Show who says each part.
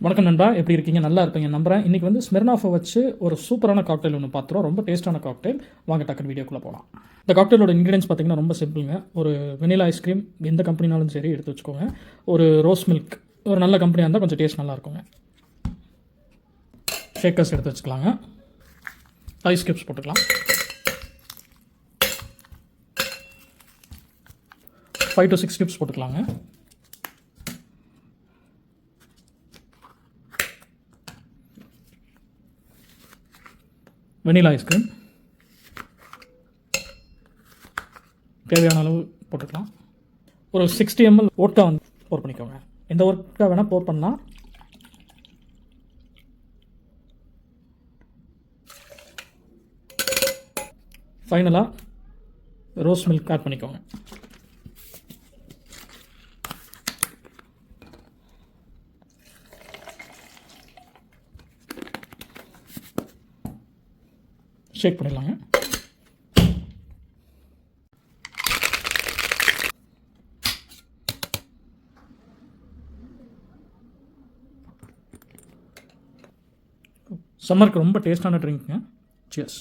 Speaker 1: வணக்கம் நண்பா, எப்படி இருக்கீங்க? நல்லா இருப்பீங்க நம்புறேன். இன்றைக்கி வந்து ஸ்மிர்னாஃபை வச்சு ஒரு சூப்பரான காக்டெயில் ஒன்று பார்த்துறோம். ரொம்ப டேஸ்ட்டான காக்டெயில். வாங்க டக்குனு வீடியோக்குள்ளே போகலாம். இந்த காக்டெயிலோட இன்க்ரீடியன்ஸ் பார்த்தீங்கன்னா ரொம்ப சிம்பிளுங்க. ஒரு வெனிலா ஐஸ்கிரீம் எந்த கம்பெனினாலும் சரி எடுத்து வச்சுக்கோங்க. ஒரு ரோஸ் மில்க், ஒரு நல்ல கம்பெனியாக இருந்தால் கொஞ்சம் டேஸ்ட் நல்லா இருக்குங்க. ஷேக்கர்ஸ் எடுத்து வச்சுக்கலாங்க. ஐஸ் கியூப்ஸ் போட்டுக்கலாம். 5 to 6 கியூப்ஸ் போட்டுக்கலாங்க. வெனிலா ஐஸ்கிரீம் தேவையான அளவு போட்டுக்கலாம். ஒரு 60 ml வோட்கா வந்து போர் பண்ணிக்கோங்க. எந்த வோட்கா வேணால் போர் பண்ணலாம். ஃபைனலாக ரோஸ் மில்க் ஆட் பண்ணிக்கோங்க. ஷேக் பண்ணிடலாங்க. சம்மருக்கு ரொம்ப டேஸ்டான ட்ரிங்க்குங்க. சியர்ஸ்.